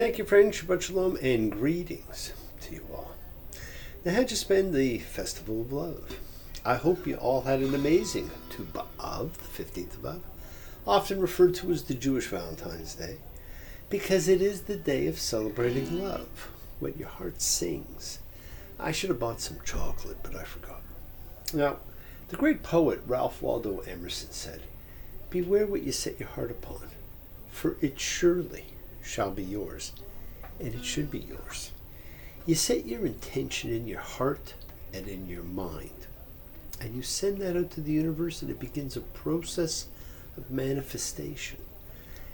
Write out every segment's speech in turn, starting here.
Thank you, friends. Shabbat Shalom and greetings to you all. Now, how'd you spend the Festival of Love? I hope you all had an amazing Tu B'Av, the 15th of Av, often referred to as the Jewish Valentine's Day, because it is the day of celebrating love, what your heart sings. I should have bought some chocolate, but I forgot. Now, the great poet Ralph Waldo Emerson said, "Beware what you set your heart upon, for it surely shall be yours," and it should be yours. You set your intention in your heart and in your mind, and you send that out to the universe, and it begins a process of manifestation.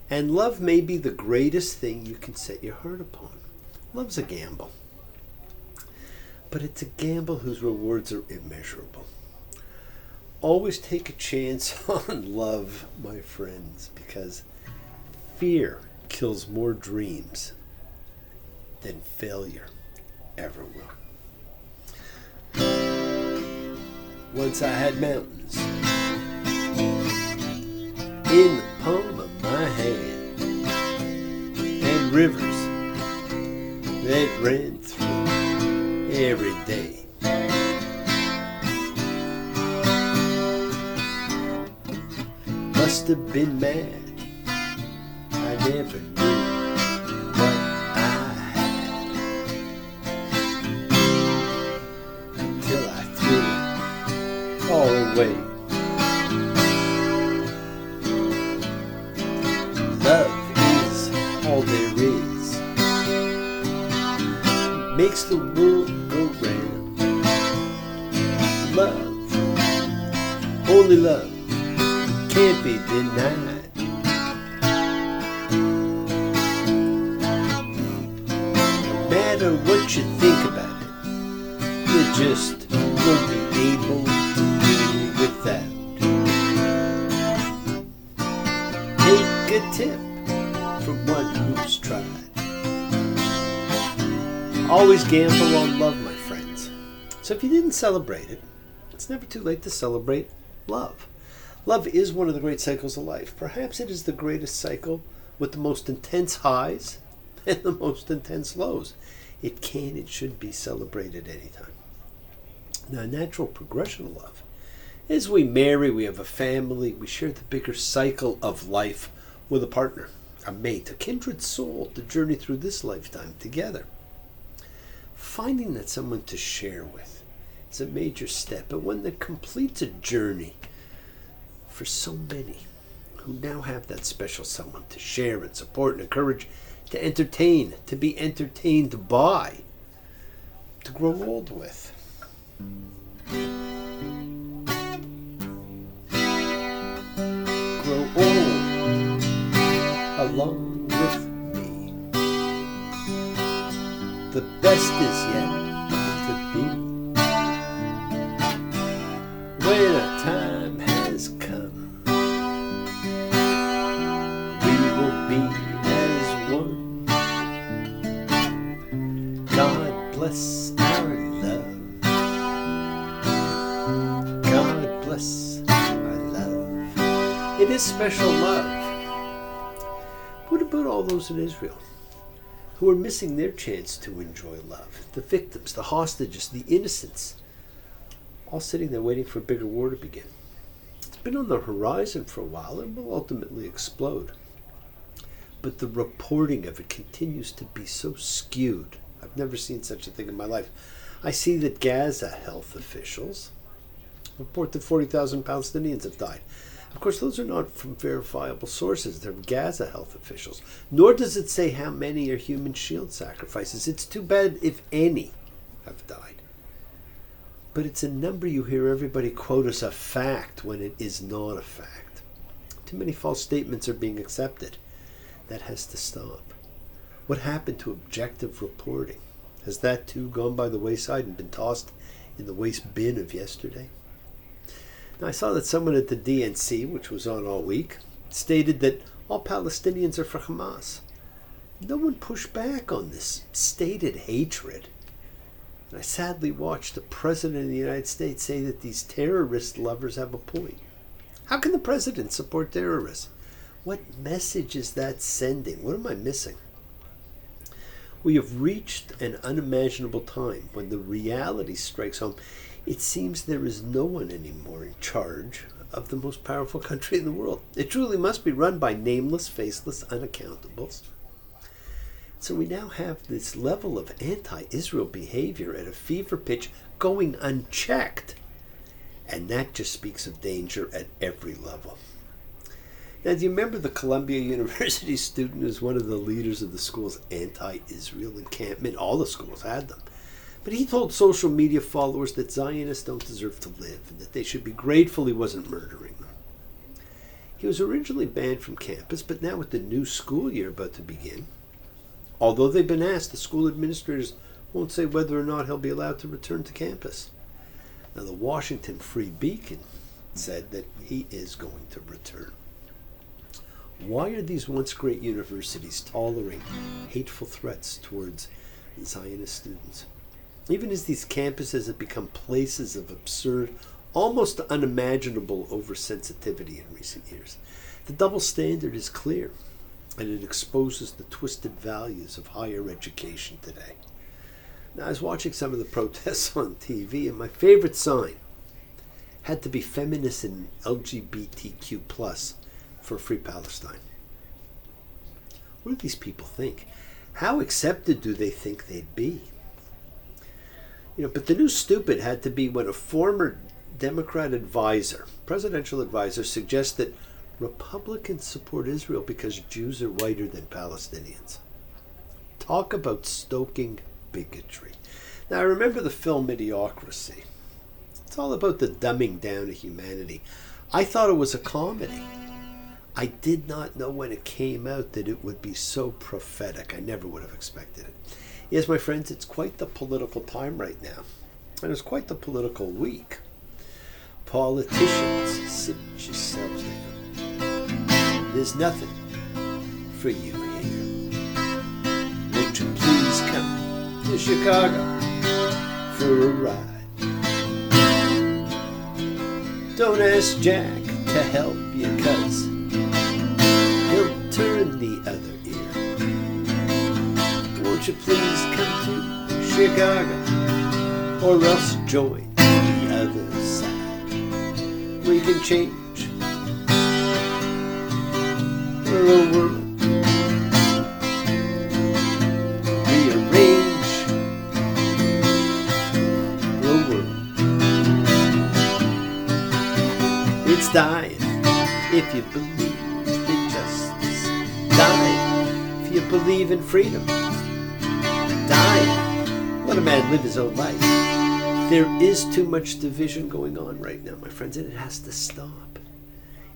And love may be the greatest thing you can set your heart upon. Love's a gamble, but it's a gamble whose rewards are immeasurable. Always take a chance on love, my friends, because fear kills more dreams than failure ever will. Once I had mountains in the palm of my hand and rivers that ran through every day. Must have been mad. I never knew what I had until I threw it all away. Love is all there is. It makes the world go round. Love, only love, can't be denied. No matter what you think about it, you just won't be able to do without. Take a tip from one who's tried. Always gamble on love, my friends. So if you didn't celebrate it, it's never too late to celebrate love. Love is one of the great cycles of life. Perhaps it is the greatest cycle with the most intense highs and the most intense lows. It can, it should be celebrated anytime. Now, a natural progression of love is we marry, we have a family, we share the bigger cycle of life with a partner, a mate, a kindred soul to journey through this lifetime together. Finding that someone to share with is a major step, but one that completes a journey for so many who now have that special someone to share and support and encourage, to entertain, to be entertained by, to grow old with. Grow old along with me. The best is yet to be. When a time has come, we will be as one. God bless our love. God bless our love. It is special love. What about all those in Israel who are missing their chance to enjoy love? The victims, the hostages, the innocents, all sitting there waiting for a bigger war to begin. It's been on the horizon for a while and will ultimately explode. But the reporting of it continues to be so skewed. I've never seen such a thing in my life. I see that Gaza health officials report that 40,000 Palestinians have died. Of course, those are not from verifiable sources. They're Gaza health officials. Nor does it say how many are human shield sacrifices. It's too bad if any have died. But it's a number you hear everybody quote as a fact when it is not a fact. Too many false statements are being accepted. That has to stop. What happened to objective reporting? Has that too gone by the wayside and been tossed in the waste bin of yesterday? Now, I saw that someone at the DNC, which was on all week, stated that all Palestinians are for Hamas. No one pushed back on this stated hatred. And I sadly watched the President of the United States say that these terrorist lovers have a point. How can the President support terrorists? What message is that sending? What am I missing? We have reached an unimaginable time when the reality strikes home. It seems there is no one anymore in charge of the most powerful country in the world. It truly must be run by nameless, faceless, unaccountables. So we now have this level of anti-Israel behavior at a fever pitch going unchecked. And that just speaks of danger at every level. Now, do you remember the Columbia University student who was one of the leaders of the school's anti-Israel encampment? All the schools had them. But he told social media followers that Zionists don't deserve to live and that they should be grateful he wasn't murdering them. He was originally banned from campus, but now with the new school year about to begin, although they've been asked, the school administrators won't say whether or not he'll be allowed to return to campus. Now, the Washington Free Beacon said that he is going to return. Why are these once great universities tolerating hateful threats towards Zionist students? Even as these campuses have become places of absurd, almost unimaginable oversensitivity in recent years, the double standard is clear, and it exposes the twisted values of higher education today. Now, I was watching some of the protests on TV, and my favorite sign had to be feminists and LGBTQ+ for a free Palestine. What do these people think? How accepted do they think they'd be? But the new stupid had to be when a former Democrat advisor, presidential advisor, suggests that Republicans support Israel because Jews are whiter than Palestinians. Talk about stoking bigotry. Now, I remember the film Idiocracy. It's all about the dumbing down of humanity. I thought it was a comedy. I did not know when it came out that it would be so prophetic. I never would have expected it. Yes, my friends, it's quite the political time right now. And it's quite the political week. Politicians, sit yourselves down. There's nothing for you here. Won't you please come to Chicago for a ride? Don't ask Jack to help you, 'cause he'll turn the other ear. Won't you please come to Chicago, or else join the other side? We can change the world, rearrange the world. It's dying if you believe in justice, dying if you believe in freedom, dying, let a man live his own life. There is too much division going on right now, my friends, and it has to stop.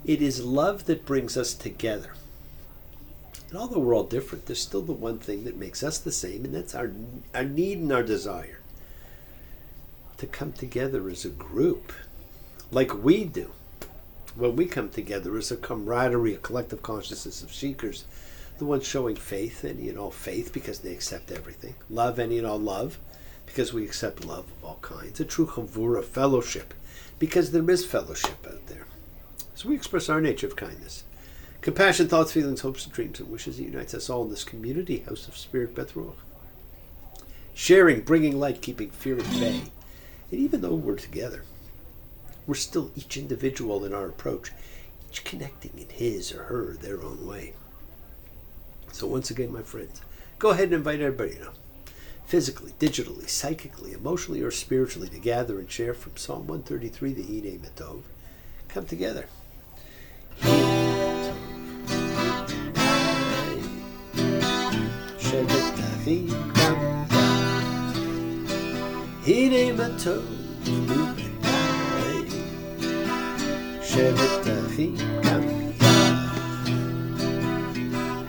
It is love that brings us together. And although we're all different, there's still the one thing that makes us the same, and that's our need and our desire to come together as a group, like we do. When we come together as a camaraderie, a collective consciousness of seekers, the ones showing faith, any and all faith, because they accept everything. Love, any and all love, because we accept love of all kinds. A true chavura, fellowship, because there is fellowship out there. So we express our nature of kindness. Compassion, thoughts, feelings, hopes, and dreams, and wishes that unites us all in this community, House of Spirit, Beth Ruach. Sharing, bringing light, keeping fear at bay. And even though we're together, we're still each individual in our approach, each connecting in his or her, their own way. So once again, my friends, go ahead and invite everybody, physically, digitally, psychically, emotionally, or spiritually, to gather and share from Psalm 133, the Hine Matov. Come together. Hine Matov.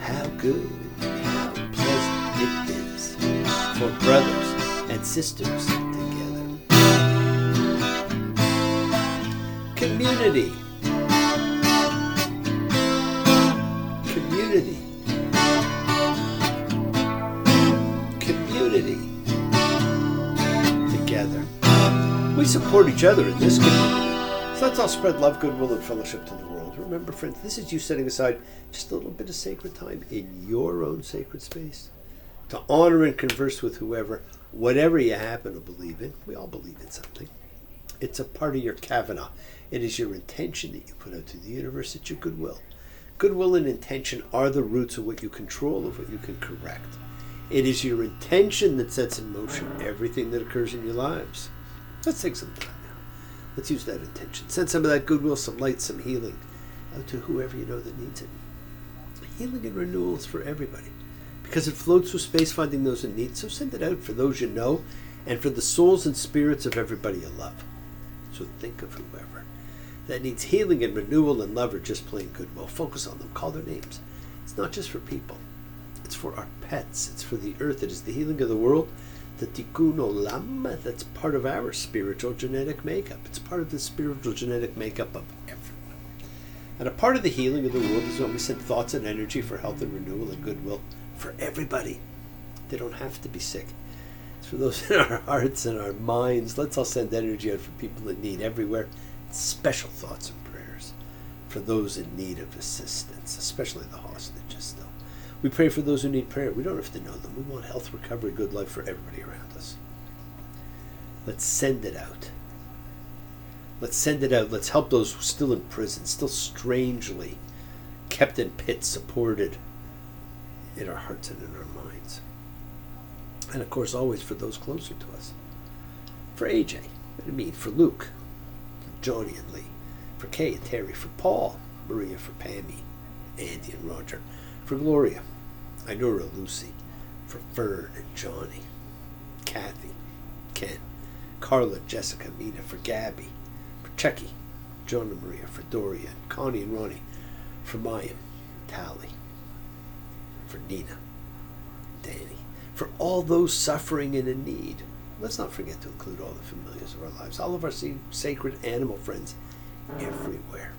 How good, how pleasant it is for brothers and sisters together. Community. Community. Community. Together. We support each other in this community. So let's all spread love, goodwill, and fellowship to the world. Remember, friends, this is you setting aside just a little bit of sacred time in your own sacred space to honor and converse with whoever, whatever you happen to believe in. We all believe in something. It's a part of your kavanah. It is your intention that you put out to the universe. It's your goodwill. Goodwill and intention are the roots of what you control, of what you can correct. It is your intention that sets in motion everything that occurs in your lives. Let's take some time now. Let's use that intention. Send some of that goodwill, some light, some healing out to whoever you know that needs it. Healing and renewal is for everybody because it floats through space, finding those in need. So send it out for those you know and for the souls and spirits of everybody you love. So think of whoever that needs healing and renewal and love or just plain goodwill. Focus on them. Call their names. It's not just for people. It's for our pets. It's for the earth. It is the healing of the world. The tikkun olam, that's part of our spiritual genetic makeup. It's part of the spiritual genetic makeup of everyone. And a part of the healing of the world is when we send thoughts and energy for health and renewal and goodwill for everybody. They don't have to be sick. It's for those in our hearts and our minds. Let's all send energy out for people in need everywhere. Special thoughts and prayers for those in need of assistance, especially the hostages still. We pray for those who need prayer. We don't have to know them. We want health, recovery, good life for everybody around us. Let's send it out. Let's send it out. Let's help those still in prison, still strangely kept in pits, supported in our hearts and in our minds. And of course, always for those closer to us. For AJ, for Luke, for Johnny and Lee, for Kay and Terry, for Paul, Maria, for Pammy, Andy and Roger, for Gloria, Inura, Lucy, for Fern and Johnny, Kathy, Ken, Carla, Jessica, Mina, for Gabby, for Chucky, John and Maria, for Doria, and Connie and Ronnie, for Mayim, Tally, for Nina, Danny, for all those suffering and in need. Let's not forget to include all the familiars of our lives, all of our sacred animal friends everywhere.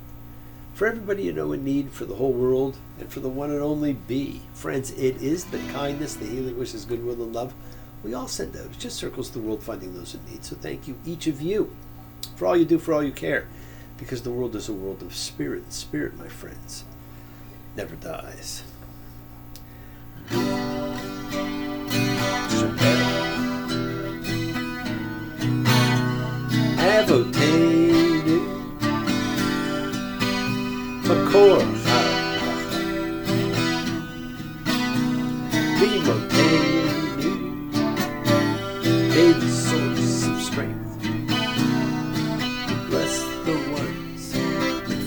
For everybody you know in need, for the whole world, and for the one and only Bee. Friends, it is the kindness, the healing, wishes, goodwill, and love we all send out. It just circles the world finding those in need. So thank you, each of you, for all you do, for all you care. Because the world is a world of spirit, and spirit, my friends, never dies. Avotated Makor Remotated, baby source of strength. Bless the ones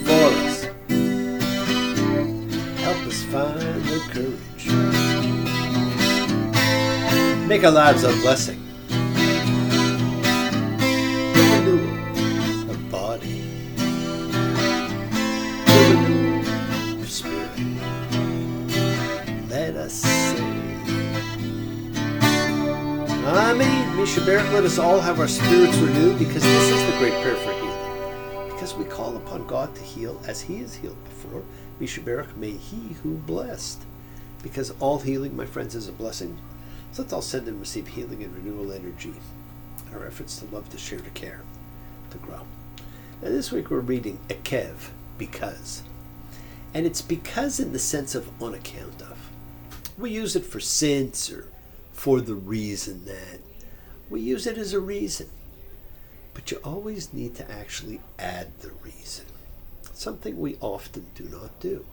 for us. Help us find the courage. Make our lives a blessing. Let us all have our spirits renewed, because this is the great prayer for healing. Because we call upon God to heal as He has healed before. Mishaberach, may He who blessed. Because all healing, my friends, is a blessing. So let's all send and receive healing and renewal energy in our efforts to love, to share, to care, to grow. And this week we're reading ekev, because. And it's because in the sense of on account of. We use it for since or for the reason that. We use it as a reason, but you always need to actually add the reason, something we often do not do.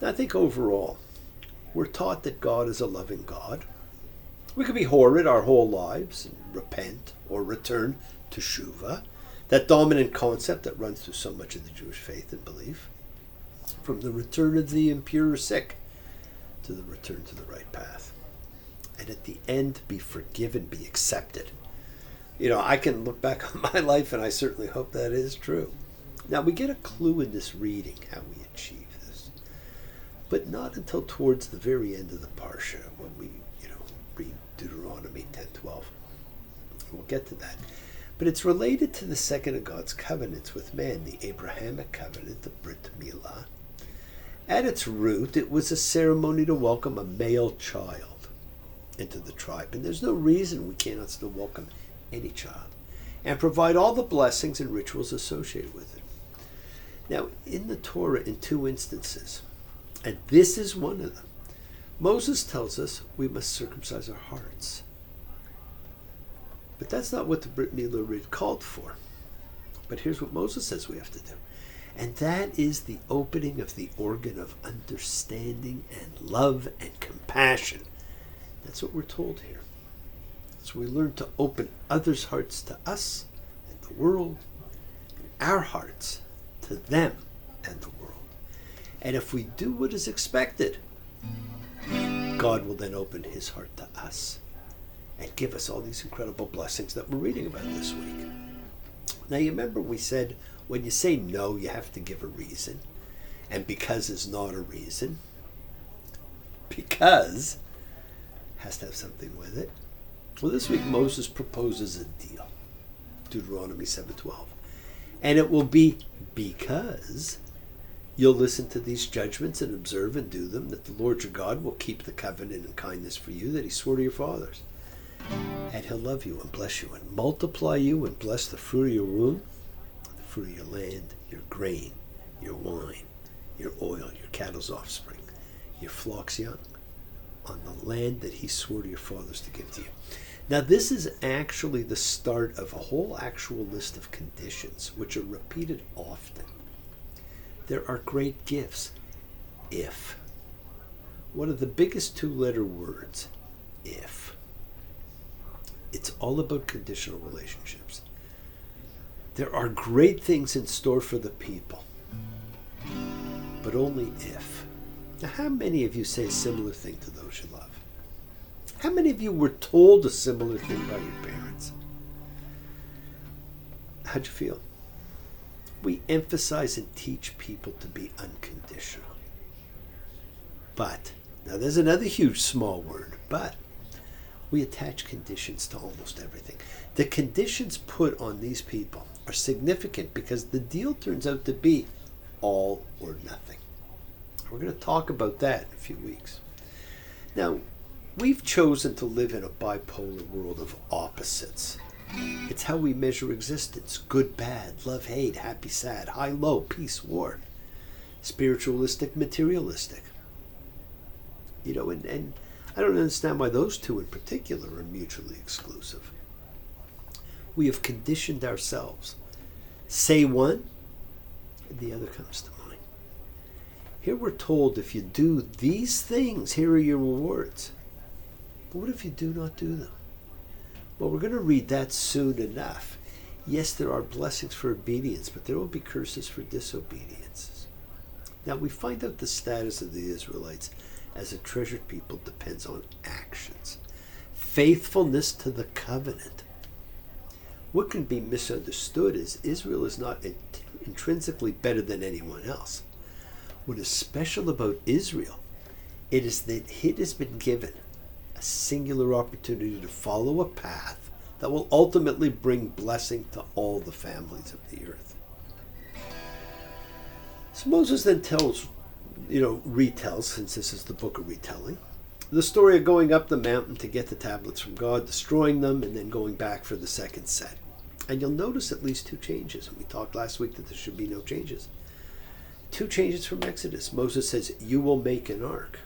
Now, I think overall, we're taught that God is a loving God. We could be horrid our whole lives and repent or return to Shuvah, that dominant concept that runs through so much of the Jewish faith and belief, from the return of the impure or sick to the return to the right path. And at the end, be forgiven, be accepted. You know, I can look back on my life, and I certainly hope that is true. Now, we get a clue in this reading how we achieve this, but not until towards the very end of the Parsha, when we, read Deuteronomy 10:12. We'll get to that. But it's related to the second of God's covenants with man, the Abrahamic covenant, the Brit Milah. At its root, it was a ceremony to welcome a male child into the tribe. And there's no reason we cannot still welcome any child and provide all the blessings and rituals associated with it. Now, in the Torah, in two instances, and this is one of them, Moses tells us we must circumcise our hearts. But that's not what the Brit Milah Rid called for. But here's what Moses says we have to do. And that is the opening of the organ of understanding and love and compassion. That's what we're told here. So we learn to open others' hearts to us and the world, and our hearts to them and the world. And if we do what is expected, God will then open his heart to us and give us all these incredible blessings that we're reading about this week. Now, you remember we said when you say no, you have to give a reason. And because is not a reason. Because has to have something with it. Well, this week Moses proposes a deal. Deuteronomy 7:12. And it will be because you'll listen to these judgments and observe and do them, that the Lord your God will keep the covenant and kindness for you that he swore to your fathers. And he'll love you and bless you and multiply you and bless the fruit of your womb, the fruit of your land, your grain, your wine, your oil, your cattle's offspring, your flock's young, on the land that he swore to your fathers to give to you. Now, this is actually the start of a whole actual list of conditions, which are repeated often. There are great gifts. If. One of the biggest two-letter words, if. It's all about conditional relationships. There are great things in store for the people, but only if. Now, how many of you say a similar thing to those you love? How many of you were told a similar thing by your parents? How'd you feel? We emphasize and teach people to be unconditional. But, now there's another huge small word, but we attach conditions to almost everything. The conditions put on these people are significant because the deal turns out to be all or nothing. We're going to talk about that in a few weeks. Now, we've chosen to live in a bipolar world of opposites. It's how we measure existence. Good, bad, love, hate, happy, sad, high, low, peace, war. Spiritualistic, materialistic. You know, and I don't understand why those two in particular are mutually exclusive. We have conditioned ourselves. Say one, and the other comes to mind. Here we're told if you do these things, here are your rewards. But what if you do not do them? Well, we're going to read that soon enough. Yes, there are blessings for obedience, but there will be curses for disobedience. Now, we find out the status of the Israelites as a treasured people depends on actions. Faithfulness to the covenant. What can be misunderstood is Israel is not intrinsically better than anyone else. What is special about Israel, it is that it has been given a singular opportunity to follow a path that will ultimately bring blessing to all the families of the earth. So Moses then retells, since this is the book of retelling, the story of going up the mountain to get the tablets from God, destroying them, and then going back for the second set. And you'll notice at least two changes. And we talked last week that there should be no changes. Two changes from Exodus. Moses says, you will make an ark.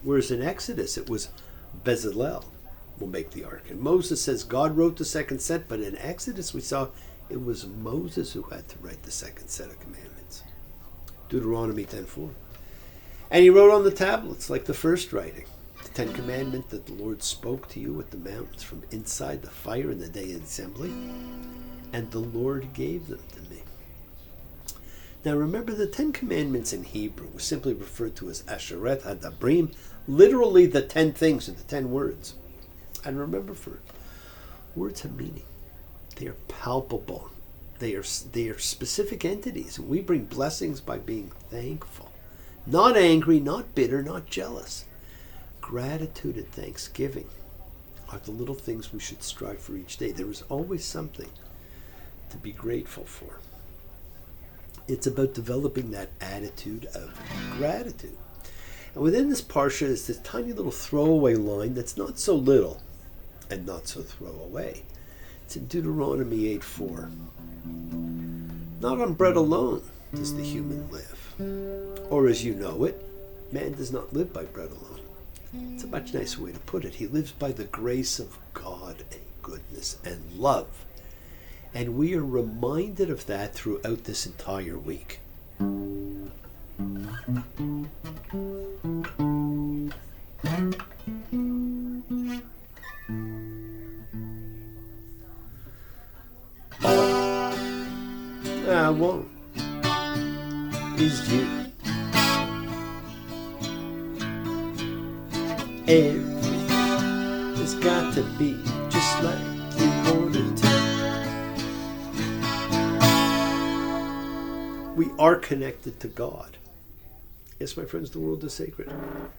Whereas in Exodus, it was Bezalel will make the ark. And Moses says God wrote the second set, but in Exodus we saw it was Moses who had to write the second set of commandments. Deuteronomy 10:4. And he wrote on the tablets like the first writing, the 10 Commandments that the Lord spoke to you at the mountains from inside the fire in the day of assembly, and the Lord gave them to me. Now remember, the 10 Commandments in Hebrew were simply referred to as Asheret Hadabrim, literally the 10 things or the 10 words. And remember, for words have meaning. They are palpable. They are specific entities, and we bring blessings by being thankful. Not angry, not bitter, not jealous. Gratitude and thanksgiving are the little things we should strive for each day. There is always something to be grateful for. It's about developing that attitude of gratitude. And within this parsha is this tiny little throwaway line that's not so little and not so throwaway. It's in Deuteronomy 8:4. Not on bread alone does the human live. Or as you know it, man does not live by bread alone, It's a much nicer way to put it. He lives by the grace of God and goodness and love. And we are reminded of that throughout this entire week. All I want is you. Everything has got to be just like you wanted to. We are connected to God. Yes, my friends, the world is sacred.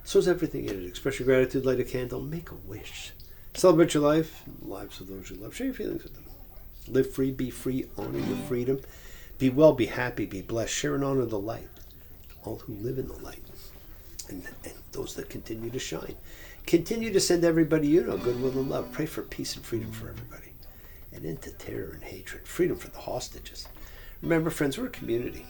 So is everything in it. Express your gratitude, light a candle, make a wish. Celebrate your life and the lives of those you love. Share your feelings with them. Live free, be free, honor your freedom. Be well, be happy, be blessed. Share and honor the light. All who live in the light. And those that continue to shine. Continue to send everybody you know goodwill and love. Pray for peace and freedom for everybody. And end to terror and hatred. Freedom for the hostages. Remember, friends, we're a community.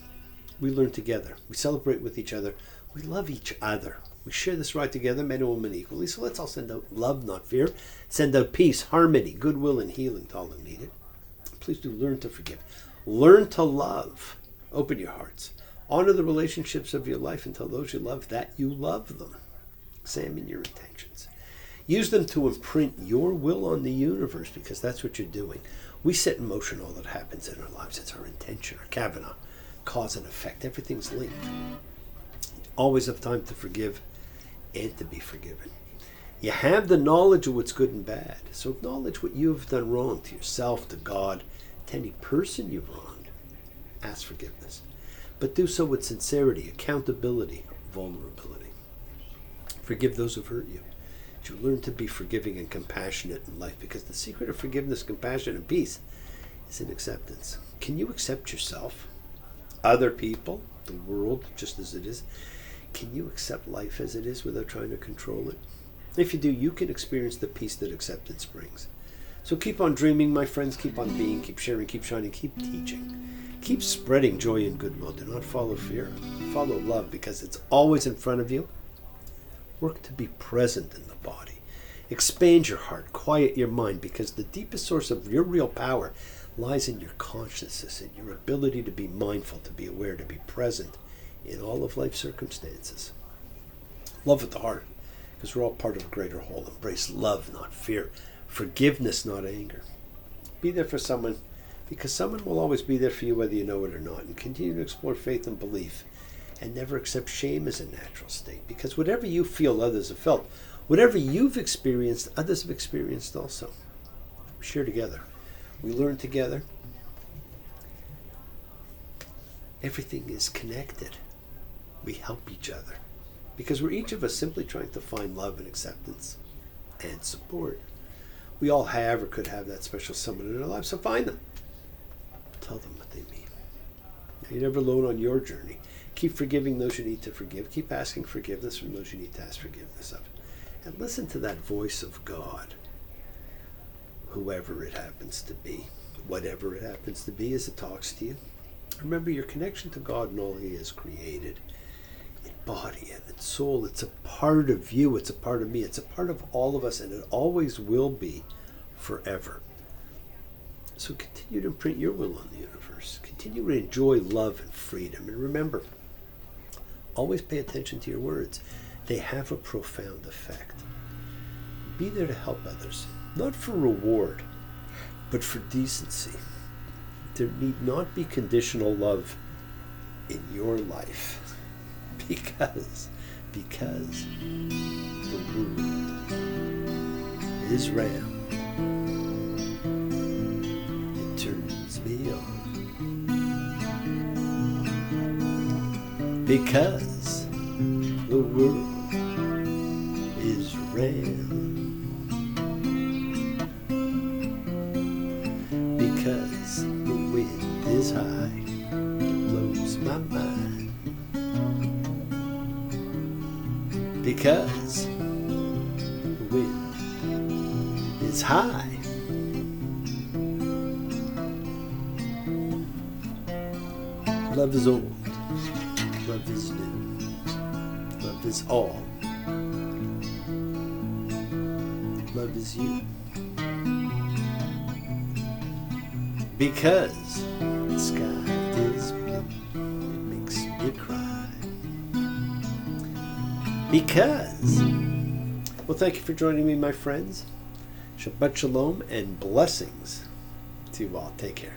We learn together. We celebrate with each other. We love each other. We share this ride together, men and women equally. So let's all send out love, not fear. Send out peace, harmony, goodwill, and healing to all who need it. Please do learn to forgive. Learn to love. Open your hearts. Honor the relationships of your life and tell those you love that you love them. Examine your intentions. Use them to imprint your will on the universe, because that's what you're doing. We set in motion all that happens in our lives. It's our intention, our Kavana, cause and effect. Everything's linked. Always have time to forgive and to be forgiven. You have the knowledge of what's good and bad. So acknowledge what you have done wrong to yourself, to God, to any person you've wronged. Ask forgiveness. But do so with sincerity, accountability, vulnerability. Forgive those who've hurt you. You learn to be forgiving and compassionate in life, because the secret of forgiveness, compassion, and peace is in acceptance. Can you accept yourself, other people, the world, just as it is? Can you accept life as it is without trying to control it? If you do, you can experience the peace that acceptance brings. So keep on dreaming, my friends. Keep on being, keep sharing, keep shining, keep teaching. Keep spreading joy and goodwill. Do not follow fear. Follow love, because it's always in front of you. Work to be present in the body. Expand your heart. Quiet your mind, because the deepest source of your real power lies in your consciousness and your ability to be mindful, to be aware, to be present in all of life's circumstances. Love at the heart, because we're all part of a greater whole. Embrace love, not fear. Forgiveness, not anger. Be there for someone, because someone will always be there for you whether you know it or not. And continue to explore faith and belief. And never accept shame as a natural state, because whatever you feel, others have felt. Whatever you've experienced, others have experienced also. We share together. We learn together. Everything is connected. We help each other, because we're each of us simply trying to find love and acceptance and support. We all have or could have that special someone in our lives, so find them. Tell them what they mean. Now, you're never alone on your journey. Keep forgiving those you need to forgive. Keep asking forgiveness from those you need to ask forgiveness of. And listen to that voice of God, whoever it happens to be, whatever it happens to be, as it talks to you. Remember your connection to God and all He has created. In body and in soul, it's a part of you, it's a part of me, it's a part of all of us, and it always will be forever. So continue to imprint your will on the universe. Continue to enjoy love and freedom. And remember, always pay attention to your words. They have a profound effect. Be there to help others, not for reward, but for decency. There need not be conditional love in your life, because the world is round. It turns me on. Because the world is round. Because the wind is high, it blows my mind. Because the wind is high. Love is old. Love is new. Love is all love is you. Because the sky is blue, it makes me cry. Because. Well, thank you for joining me, my friends. Shabbat shalom and blessings to you all. Take care.